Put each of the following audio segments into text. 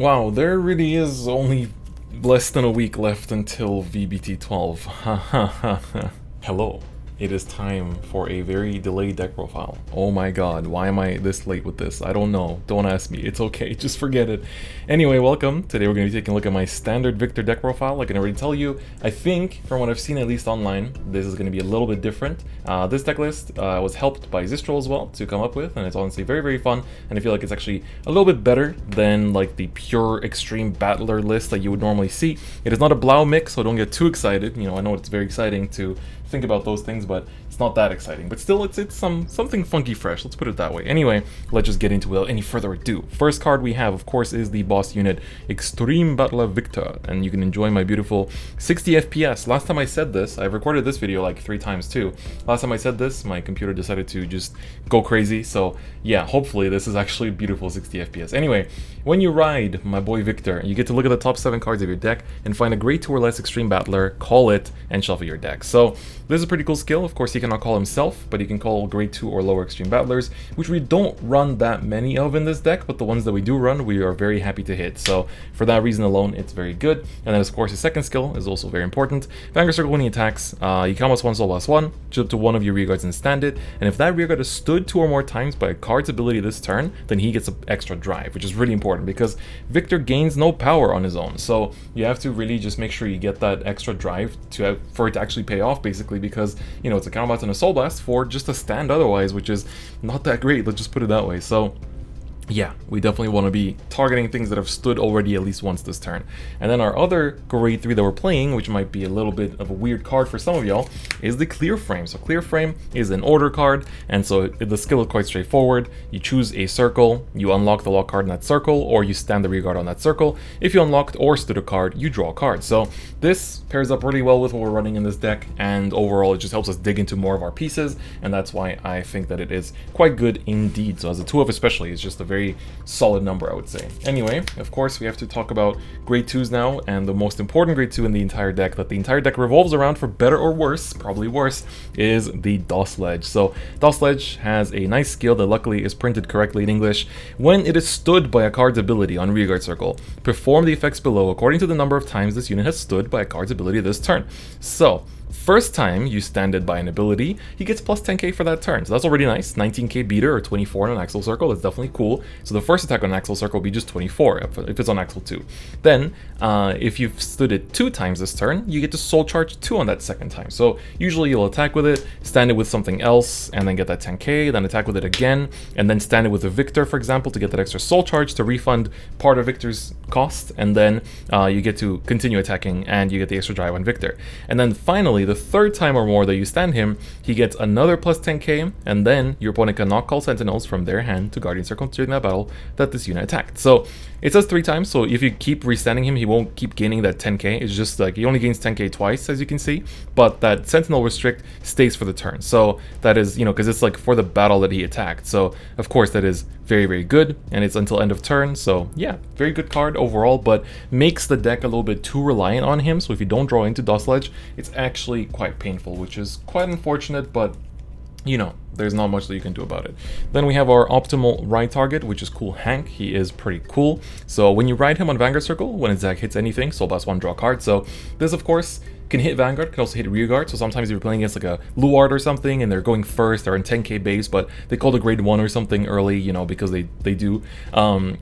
Wow, there really is only less than a week left until VBT 12. Ha ha ha ha. Hello. It is time for a very delayed deck profile. Oh my god, why am I this late with this? I don't know. Don't ask me. It's okay, just forget it. Anyway, welcome. Today we're going to be taking a look at my standard Victor deck profile. I can already tell you, I think, from what I've seen at least online, this is going to be a little bit different. This deck list was helped by Exxtreme as well to come up with, and it's honestly very, very fun, and I feel like it's actually a little bit better than like the pure extreme battler list that you would normally see. It is not a Blau mix, so don't get too excited. You know, I know it's very exciting to think about those things, but it's not that exciting. But still, it's something funky fresh, let's put it that way. Anyway, let's just get into it without any further ado. First card we have, of course, is the boss unit Extreme Battler Victor, and you can enjoy my beautiful 60 FPS. Last time I said this, I've recorded this video like 3 times too. Last time I said this, my computer decided to just go crazy, so yeah, hopefully this is actually beautiful 60 FPS. Anyway, when you ride my boy Victor, you get to look at the top 7 cards of your deck and find a grade 2 or less Extreme Battler, call it, and shuffle your deck. So this is a pretty cool skill. Of course, he cannot call himself, but he can call grade 2 or lower Extreme Battlers, which we don't run that many of in this deck, but the ones that we do run, we are very happy to hit. So for that reason alone, it's very good. And then, of course, his second skill is also very important. Vanguard Circle, when he attacks, you combos 1 soul blast 1, jump to one of your rearguards and stand it. And if that rearguard is stood 2 or more times by a card's ability this turn, then he gets an extra drive, which is really important because Victor gains no power on his own. So you have to really just make sure you get that extra drive for it to actually pay off, basically, because, you know, it's a counter blast and a soul blast for just a stand otherwise, which is not that great, let's just put it that way. So yeah, we definitely want to be targeting things that have stood already at least once this turn. And then our other grade 3 that we're playing, which might be a little bit of a weird card for some of y'all, is the Clear Frame. So Clear Frame is an order card, and so the skill is quite straightforward. You choose a circle, you unlock the lock card in that circle, or you stand the rearguard on that circle. If you unlocked or stood a card, you draw a card. So this pairs up really well with what we're running in this deck, and overall it just helps us dig into more of our pieces, and that's why I think that it is quite good indeed. So as a 2-of especially, it's just a very solid number, I would say. Anyway, of course, we have to talk about grade 2s now, and the most important grade 2 in the entire deck that the entire deck revolves around, for better or worse, probably worse, is the Dosledge. So Dosledge has a nice skill that luckily is printed correctly in English. When it is stood by a card's ability on rearguard circle, perform the effects below according to the number of times this unit has stood by a card's ability this turn. So first time you stand it by an ability, he gets plus 10k for that turn. So that's already nice. 19k beater or 24 on an Axle Circle, that's definitely cool. So the first attack on Axle Circle will be just 24 if it's on Axle 2. Then, if you've stood it 2 times this turn, you get to soul charge 2 on that second time. So usually you'll attack with it, stand it with something else, and then get that 10k, then attack with it again, and then stand it with a Victor, for example, to get that extra soul charge to refund part of Victor's cost, and then you get to continue attacking, and you get the extra drive on Victor. And then finally, the third time or more that you stand him, he gets another plus 10k, and then your opponent cannot call Sentinels from their hand to Guardian Circle during that battle that this unit attacked. So it says 3 times, so if you keep restanding him, he won't keep gaining that 10k. It's just like he only gains 10k twice, as you can see, but that Sentinel restrict stays for the turn. So that is, you know, because it's like for the battle that he attacked. So of course that is very, very good, and it's until end of turn. So yeah, very good card overall, but makes the deck a little bit too reliant on him. So if you don't draw into Dosledge, it's actually quite painful, which is quite unfortunate, but you know, there's not much that you can do about it. Then we have our optimal ride target, which is Cool Hank. He is pretty cool. So when you ride him on Vanguard Circle, when his deck hits anything, Soul Blast 1, draw a card. So this, of course, can hit Vanguard, can also hit rearguard. So sometimes if you're playing against like a Luard or something and they're going first, they're in 10k base, but they called a grade 1 or something early, you know, because they do,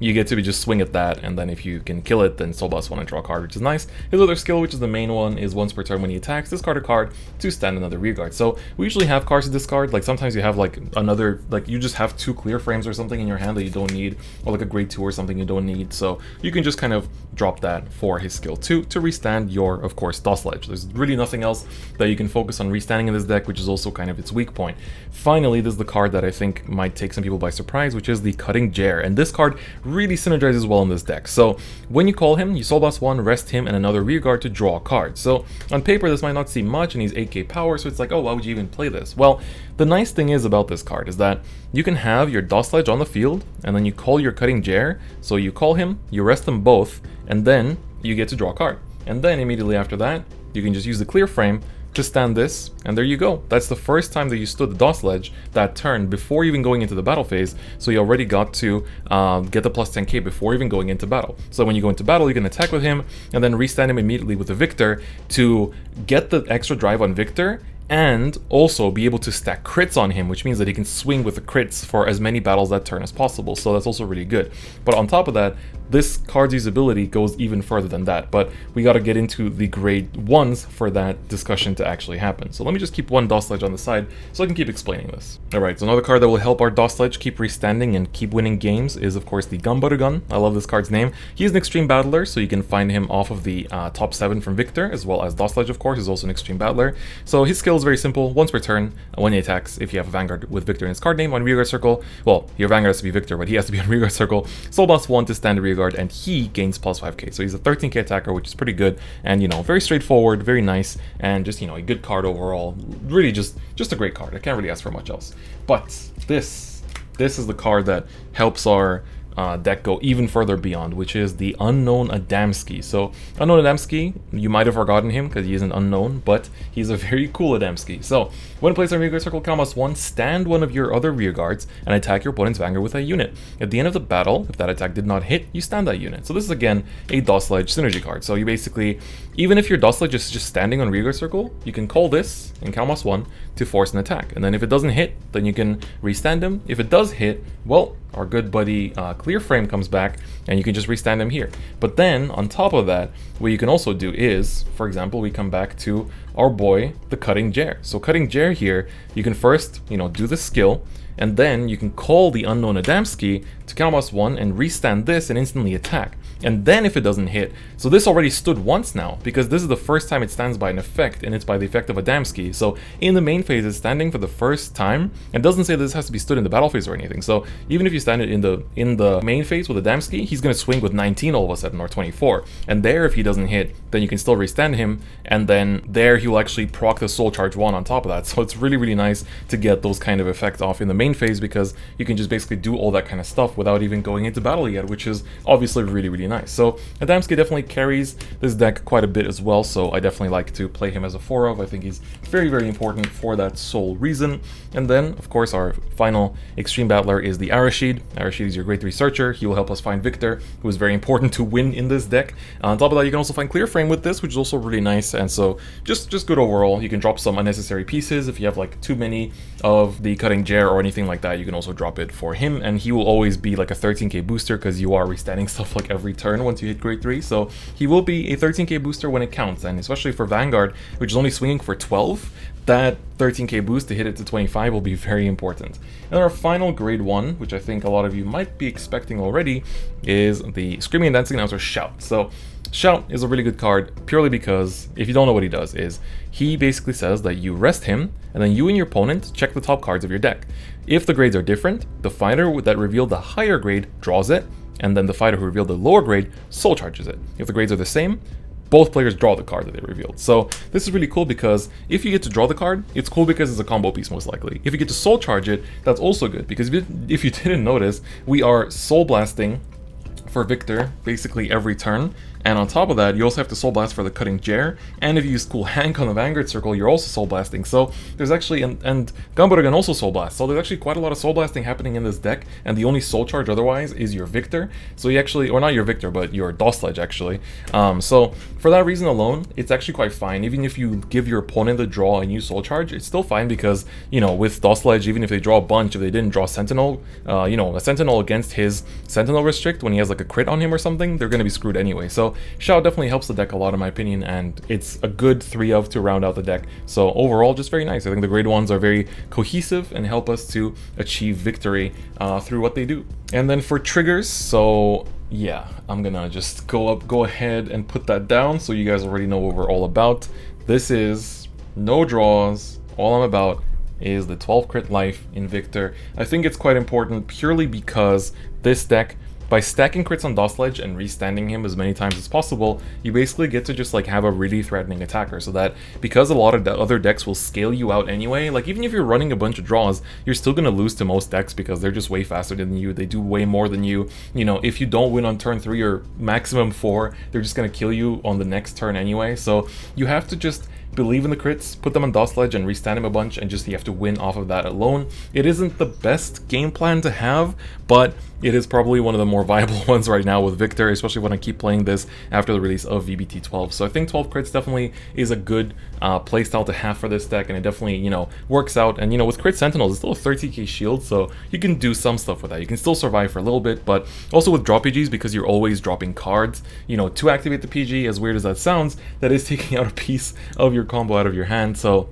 you get to just swing at that, and then if you can kill it, then Soul Blast 1 and draw a card, which is nice. His other skill, which is the main one, is once per turn when he attacks, discard a card to stand another rearguard. So we usually have cards to discard, like sometimes you have like another, like you just have 2 clear frames or something in your hand that you don't need, or like a grade 2 or something you don't need, so you can just kind of drop that for his skill 2 to restand your, of course, Dosledge. There's really nothing else that you can focus on restanding in this deck, which is also kind of its weak point. Finally, this is the card that I think might take some people by surprise, which is the Cutting Jar, and this card really synergizes well in this deck. So when you call him, you Soul Blast 1, rest him, and another rearguard to draw a card. So on paper this might not seem much, and he's 8k power, so it's like, oh, why would you even play this? Well, the nice thing is about this card is that you can have your Dosledge on the field, and then you call your Cutting Jar, so you call him, you rest them both, and then you get to draw a card. And then immediately after that, you can just use the Clear Frame just stand this, and there you go. That's the first time that you stood the Dosledge that turn before even going into the battle phase, so you already got to get the plus 10k before even going into battle. So when you go into battle, you can attack with him, and then restand him immediately with the Victor to get the extra drive on Victor, and also be able to stack crits on him, which means that he can swing with the crits for as many battles that turn as possible, so that's also really good. But on top of that, this card's usability goes even further than that, but we got to get into the grade 1s for that discussion to actually happen. So let me just keep one Dosledge on the side so I can keep explaining this. Alright, so another card that will help our Dosledge keep restanding and keep winning games is of course the Gun. I love this card's name. He's an extreme battler, so you can find him off of the top 7 from Victor, as well as Dosledge of course is also an extreme battler. So his skill is very simple. Once per turn, when he attacks, if you have a Vanguard with Victor in his card name on rearguard circle, well, your Vanguard has to be Victor, but he has to be on rearguard circle, Soul Blast 1 to stand the rearguard, and he gains plus 5k. So he's a 13k attacker, which is pretty good, and you know, very straightforward, very nice, and just, you know, a good card overall. Really just a great card. I can't really ask for much else. But this is the card that helps our deck go even further beyond, which is the Unknown Adamski. So Unknown Adamski, you might have forgotten him because he isn't unknown, but he's a very cool Adamski. So when placed on rearguard circle, count +1, stand one of your other rearguards and attack your opponent's Vanguard with a unit. At the end of the battle, if that attack did not hit, you stand that unit. So this is again a Dosledge synergy card. So you basically, even if your Dosledge is just standing on rearguard circle, you can call this and count +1 to force an attack. And then if it doesn't hit, then you can restand him. If it does hit, well, our good buddy Clear Frame comes back and you can just restand him here. But then on top of that, what you can also do is, for example, we come back to our boy, the Cutting Jar. So Cutting Jar here, you can first, you know, do the skill, and then you can call the Unknown Adamski to count +1 and restand this and instantly attack. And then if it doesn't hit, so this already stood once now, because this is the first time it stands by an effect, and it's by the effect of Adamski. So in the main phase, it's standing for the first time, and doesn't say this has to be stood in the battle phase or anything. So even if you stand it in the main phase with Adamski, he's going to swing with 19 all of a sudden, or 24. And there, if he doesn't hit, then you can still restand him, and then there he will actually proc the Soul Charge 1 on top of that. So it's really, really nice to get those kind of effects off in the main phase, because you can just basically do all that kind of stuff without even going into battle yet, which is obviously really, really nice. So Adamski definitely carries this deck quite a bit as well, so I definitely like to play him as a 4-of. I think he's very, very important for that sole reason. And then, of course, our final extreme battler is the Arashid. Arashid is your grade 3 searcher. He will help us find Victor, who is very important to win in this deck. On top of that, you can also find Clear Frame with this, which is also really nice, and so just good overall. You can drop some unnecessary pieces. If you have like too many of the Cutting Jar or anything like that, you can also drop it for him, and he will always be like a 13k booster, because you are restanding stuff like every turn once you hit grade 3, so he will be a 13k booster when it counts. And especially for Vanguard, which is only swinging for 12, that 13k boost to hit it to 25 will be very important. And our final grade 1, which I think a lot of you might be expecting already, is the Screaming and Dancing Announcer Shout. So Shout is a really good card, purely because, if you don't know what he does, is he basically says that you rest him, and then you and your opponent check the top cards of your deck. If the grades are different, the fighter that revealed the higher grade draws it, and then the fighter who revealed the lower grade soul charges it. If the grades are the same, both players draw the card that they revealed. So this is really cool, because if you get to draw the card, it's cool because it's a combo piece most likely. If you get to soul charge it, that's also good, because if you didn't notice, we are soul blasting for Victor basically every turn. And on top of that, you also have to Soul Blast for the Cutting Jar, and if you use Cool Hank on the Vanguard circle, you're also Soul Blasting. So there's actually, and Gunbutter can also Soul Blast, so there's actually quite a lot of Soul Blasting happening in this deck, and the only Soul Charge otherwise is your Victor. So you actually, or not your Victor, but your Dosledge actually. So for that reason alone, it's actually quite fine. Even if you give your opponent the draw and use Soul Charge, it's still fine, because, you know, with Dosledge, even if they draw a bunch, if they didn't draw Sentinel, you know, a Sentinel against his Sentinel Restrict, when he has like a crit on him or something, they're going to be screwed anyway. So Shout definitely helps the deck a lot in my opinion, and it's a good 3-of to round out the deck. So overall, just very nice. I think the grade 1s are very cohesive and help us to achieve victory through what they do. And then for triggers, so yeah, I'm gonna just go ahead and put that down so you guys already know what we're all about. This is no draws. All I'm about is the 12 crit life in Victor. I think it's quite important purely because this deck, by stacking crits on Dosledge and restanding him as many times as possible, you basically get to just like have a really threatening attacker, so that because a lot of the other decks will scale you out anyway, like even if you're running a bunch of draws, you're still gonna lose to most decks because they're just way faster than you, they do way more than you. You know, if you don't win on turn 3 or maximum 4, they're just gonna kill you on the next turn anyway, so you have to just believe in the crits, put them on Dosledge and restand him a bunch, and just you have to win off of that alone. It isn't the best game plan to have, but it is probably one of the more viable ones right now with Victor, especially when I keep playing this after the release of VBT 12. So I think 12 crits definitely is a good playstyle to have for this deck, and it definitely, you know, works out. And, you know, with Crit Sentinels, it's still a 30k shield, so you can do some stuff with that. You can still survive for a little bit, but also with drop PGs, because you're always dropping cards, you know, to activate the PG, as weird as that sounds, that is taking out a piece of your combo out of your hand. So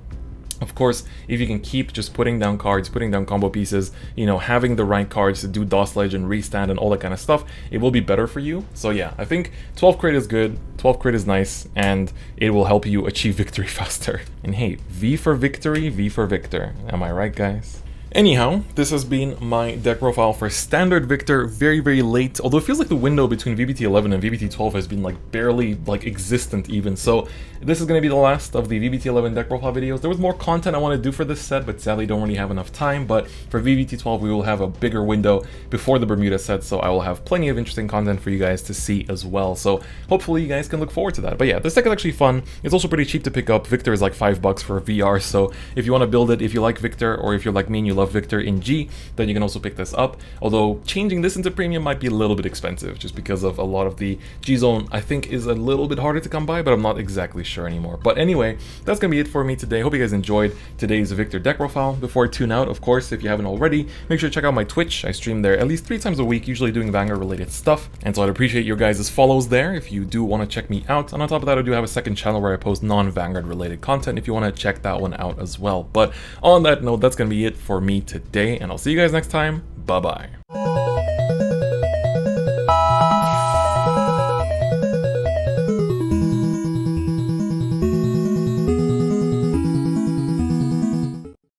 of course, if you can keep just putting down cards, putting down combo pieces, you know, having the right cards to do Dosledge and restand and all that kind of stuff, it will be better for you. So yeah, I think 12 crit is good, 12 crit is nice, and it will help you achieve victory faster. And hey, V for victory, V for Victor. Am I right, guys? Anyhow, this has been my deck profile for Standard Victor, very, very late, although it feels like the window between VBT 11 and VBT 12 has been like barely like existent even, so this is going to be the last of the VBT 11 deck profile videos. There was more content I want to do for this set, but sadly don't really have enough time, but for VBT 12 we will have a bigger window before the Bermuda set, so I will have plenty of interesting content for you guys to see as well, so hopefully you guys can look forward to that. But yeah, this deck is actually fun, it's also pretty cheap to pick up. Victor is like $5 for a VR, so if you want to build it, if you like Victor, or if you're like me and you love Victor in G, then you can also pick this up, although changing this into premium might be a little bit expensive just because of a lot of the G zone I think is a little bit harder to come by, but I'm not exactly sure anymore. But anyway, that's gonna be it for me today. Hope you guys enjoyed today's Victor deck profile. Before I tune out, of course, if you haven't already, make sure to check out my Twitch. I stream there at least 3 times a week, usually doing Vanguard related stuff, and so I'd appreciate your guys' follows there if you do want to check me out. And on top of that, I do have a second channel where I post non-Vanguard related content if you want to check that one out as well. But on that note, that's gonna be it for me today, and I'll see you guys next time. Bye bye.